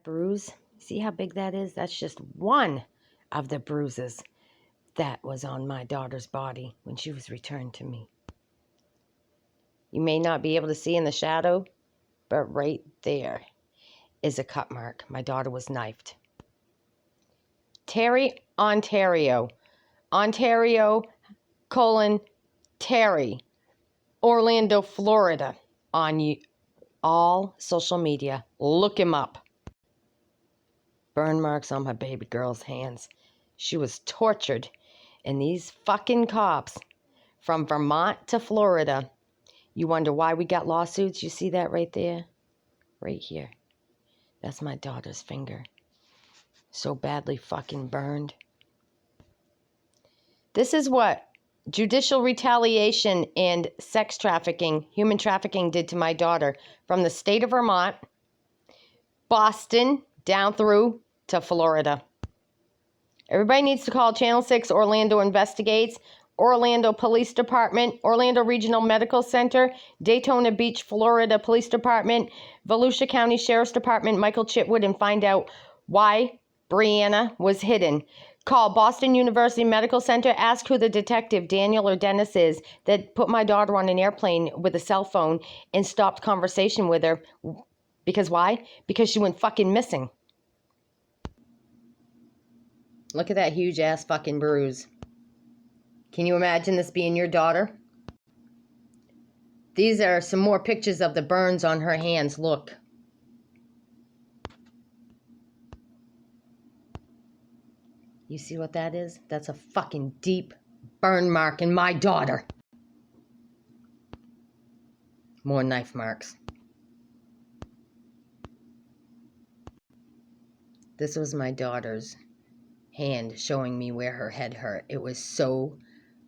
Bruise. See how big that is? That's just one of the bruises that was on my daughter's body when she was returned to me. You may not be able to see in the shadow, but right there is a cut mark. My daughter was knifed. Terry, Ontario. Ontario, Terry. Orlando, Florida. On all social media. Look him up. Burn marks on my baby girl's hands. She was tortured. And these fucking cops from Vermont to Florida. You wonder why we got lawsuits? You see that right there? Right here. That's my daughter's finger. So badly fucking burned. This is what judicial retaliation and sex trafficking, human trafficking did to my daughter from the state of Vermont, Boston, down through to Florida. Everybody needs to call Channel 6 Orlando Investigates, Orlando Police Department, Orlando Regional Medical Center, Daytona Beach, Florida Police Department, Volusia County Sheriff's Department, Michael Chitwood, and find out why Brianna was hidden. Call Boston University Medical Center. Ask who the detective, Daniel or Dennis, is that put my daughter on an airplane with a cell phone and stopped conversation with her. Because why? Because she went fucking missing. Look at that huge ass fucking bruise. Can you imagine this being your daughter? These are some more pictures of the burns on her hands. Look. You see what that is? That's a fucking deep burn mark in my daughter. More knife marks. This was my daughter's hand showing me where her head hurt. It was so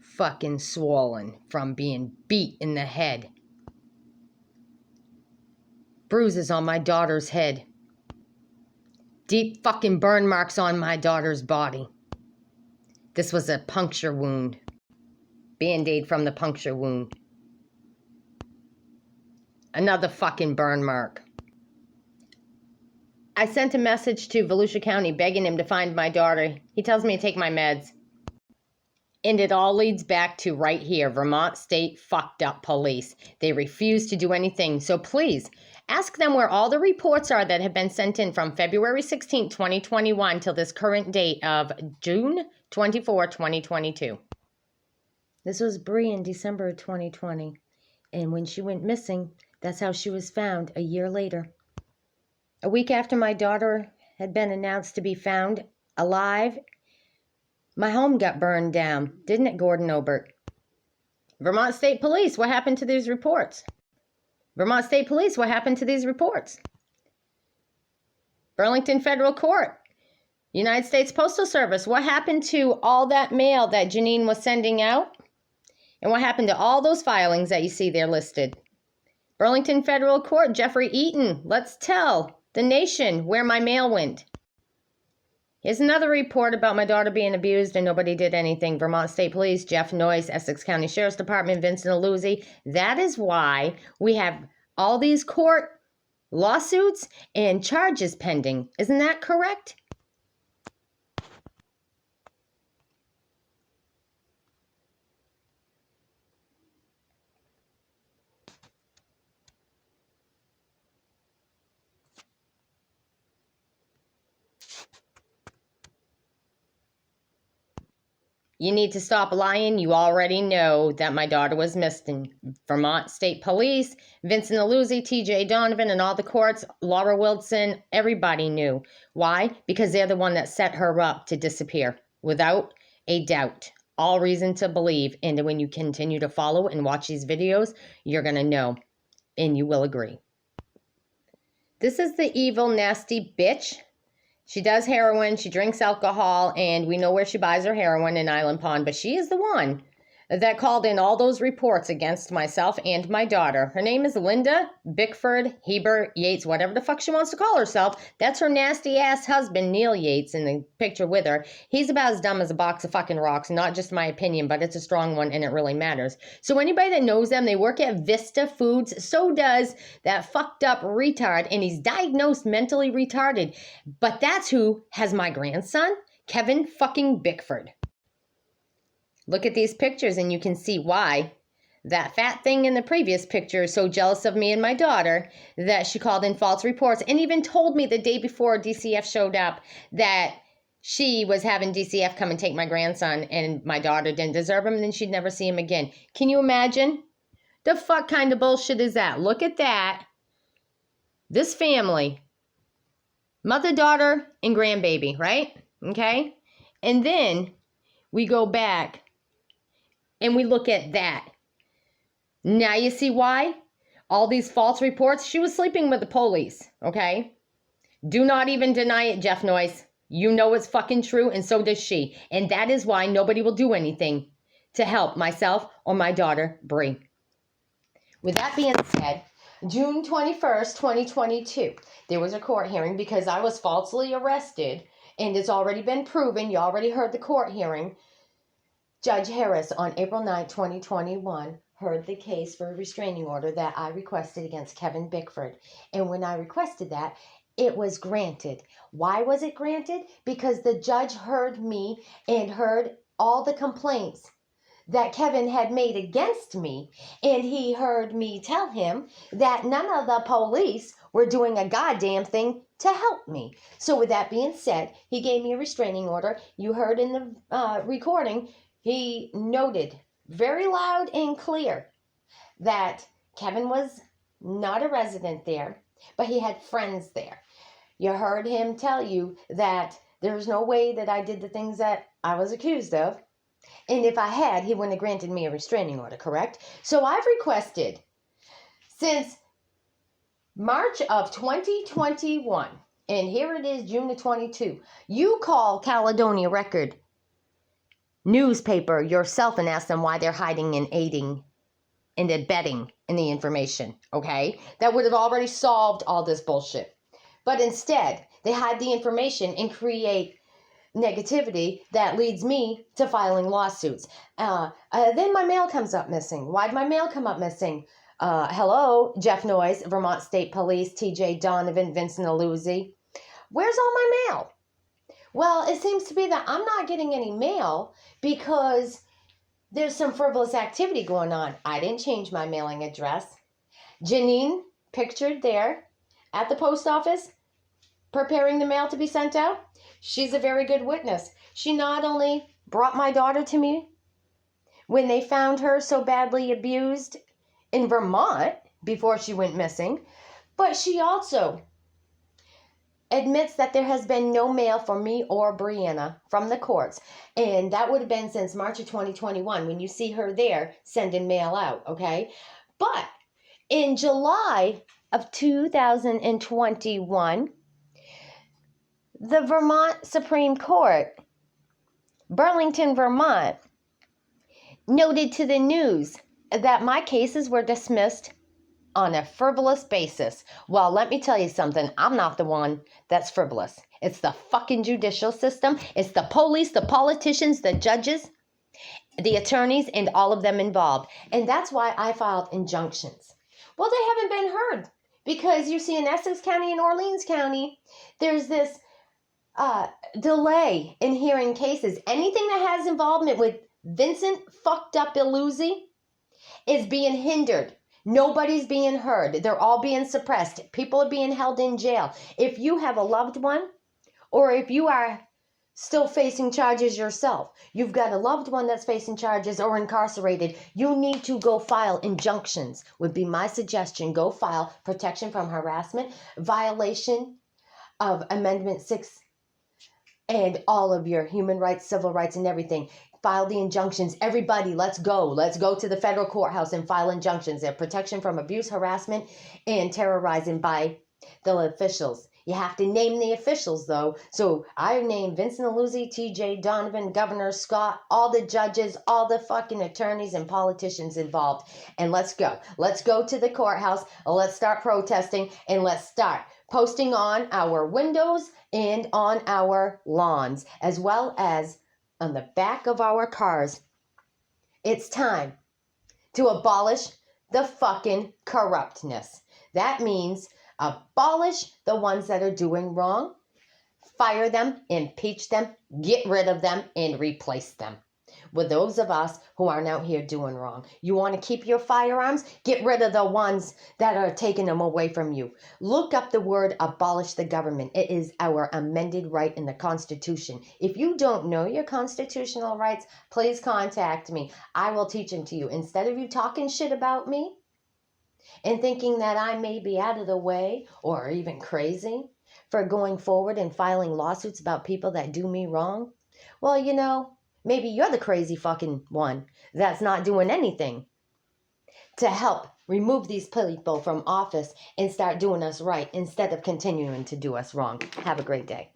fucking swollen from being beat in the head. Bruises on my daughter's head. Deep fucking burn marks on my daughter's body. This was a puncture wound. Band-aid from the puncture wound. Another fucking burn mark. I sent a message to Volusia County begging him to find my daughter. He tells me to take my meds. And it all leads back to right here, Vermont State fucked up police. They refuse to do anything. So please, ask them where all the reports are that have been sent in from February 16, 2021 till this current date of June 24, 2022. This was Bree in December of 2020. And when she went missing, that's how she was found a year later. A week after my daughter had been announced to be found alive, my home got burned down, didn't it, Gordon Obert? Vermont State Police, what happened to these reports? Vermont State Police, what happened to these reports? Burlington Federal Court, United States Postal Service, what happened to all that mail that Janine was sending out? And what happened to all those filings that you see there listed? Burlington Federal Court, Jeffrey Eaton, let's tell the nation where my mail went. Here's another report about my daughter being abused and nobody did anything. Vermont State Police, Jeff Noyes, Essex County Sheriff's Department, Vincent Aluzzi. That is why we have all these court lawsuits and charges pending. Isn't that correct? You need to stop lying. You already know that my daughter was missing. Vermont State Police, Vincent Aluzzi, TJ Donovan, and all the courts, Laura Wilson, everybody knew. Why? Because they're the one that set her up to disappear. Without a doubt. All reason to believe. And when you continue to follow and watch these videos, you're going to know. And you will agree. This is the evil, nasty bitch. She does heroin, she drinks alcohol, and we know where she buys her heroin in Island Pond, but she is the one that called in all those reports against myself and my daughter. Her name is Lynda Bickford Heber Yates, whatever the fuck she wants to call herself. That's her nasty ass husband, Neil Yates, in the picture with her. He's about as dumb as a box of fucking rocks. Not just my opinion, but it's a strong one and it really matters. So anybody that knows them, they work at Vista Foods. So does that fucked up retard, and he's diagnosed mentally retarded. But that's who has my grandson, Kevin fucking Bickford. Look at these pictures and you can see why that fat thing in the previous picture is so jealous of me and my daughter that she called in false reports and even told me the day before DCF showed up that she was having DCF come and take my grandson and my daughter didn't deserve him and then she'd never see him again. Can you imagine? The fuck kind of bullshit is that? Look at that. This family, mother, daughter, and grandbaby, right? Okay? And then we go back and we look at that. Now you see why? All these false reports. She was sleeping with the police, okay? Do not even deny it, Jeff Noyes. You know it's fucking true, and so does she. And that is why nobody will do anything to help myself or my daughter, Bree. With that being said, June 21st, 2022, there was a court hearing because I was falsely arrested, and it's already been proven. You already heard the court hearing. Judge Harris on April 9, 2021, heard the case for a restraining order that I requested against Kevin Bickford. And when I requested that, it was granted. Why was it granted? Because the judge heard me and heard all the complaints that Kevin had made against me. And he heard me tell him that none of the police were doing a goddamn thing to help me. So with that being said, he gave me a restraining order. You heard in the recording, he noted very loud and clear that Kevin was not a resident there, but he had friends there. You heard him tell you that there's no way that I did the things that I was accused of. And if I had, he wouldn't have granted me a restraining order, correct? So I've requested since March of 2021, and here it is, June of 22, you call Caledonia Record newspaper yourself and ask them why they're hiding and aiding and abetting in the information, okay? That would have already solved all this bullshit. But instead, they hide the information and create negativity that leads me to filing lawsuits. Then my mail comes up missing. Why'd my mail come up missing? Hello, Jeff Noyes, Vermont State Police, TJ Donovan, Vincent Aluzzi. Where's all my mail? Well, it seems to be that I'm not getting any mail because there's some frivolous activity going on. I didn't change my mailing address. Janine, pictured there at the post office, preparing the mail to be sent out. She's a very good witness. She not only brought my daughter to me when they found her so badly abused in Vermont before she went missing, but she also admits that there has been no mail for me or Brianna from the courts. And that would have been since March of 2021 when you see her there sending mail out, okay? But in July of 2021, the Vermont Supreme Court, Burlington, Vermont, noted to the news that my cases were dismissed on a frivolous basis. Well, let me tell you something. I'm not the one that's frivolous. It's the fucking judicial system. It's the police, the politicians, the judges, the attorneys, and all of them involved. And that's why I filed injunctions. Well, they haven't been heard because you see in Essex County and Orleans County, there's this delay in hearing cases. Anything that has involvement with Vincent fucked up Iluzzi is being hindered. Nobody's being heard. They're all being suppressed. People are being held in jail. If you have a loved one, or if you are still facing charges yourself, you've got a loved one that's facing charges or incarcerated, you need to go file injunctions, would be my suggestion. Go file protection from harassment, violation of Amendment 6, and all of your human rights, civil rights, and everything. File the injunctions. Everybody, let's go. Let's go to the federal courthouse and file injunctions. They're protection from abuse, harassment, and terrorizing by the officials. You have to name the officials, though. So I named Vincent Aluzzi, TJ Donovan, Governor Scott, all the judges, all the fucking attorneys and politicians involved. And let's go. Let's go to the courthouse. Let's start protesting, and let's start posting on our windows and on our lawns, as well as on the back of our cars. It's time to abolish the fucking corruptness. That means abolish the ones that are doing wrong, fire them, impeach them, get rid of them, and replace them with those of us who aren't out here doing wrong. You want to keep your firearms? Get rid of the ones that are taking them away from you. Look up the word abolish the government. It is our amended right in the Constitution. If you don't know your constitutional rights, please contact me. I will teach them to you. Instead of you talking shit about me and thinking that I may be out of the way or even crazy for going forward and filing lawsuits about people that do me wrong, well, you know, maybe you're the crazy fucking one that's not doing anything to help remove these people from office and start doing us right instead of continuing to do us wrong. Have a great day.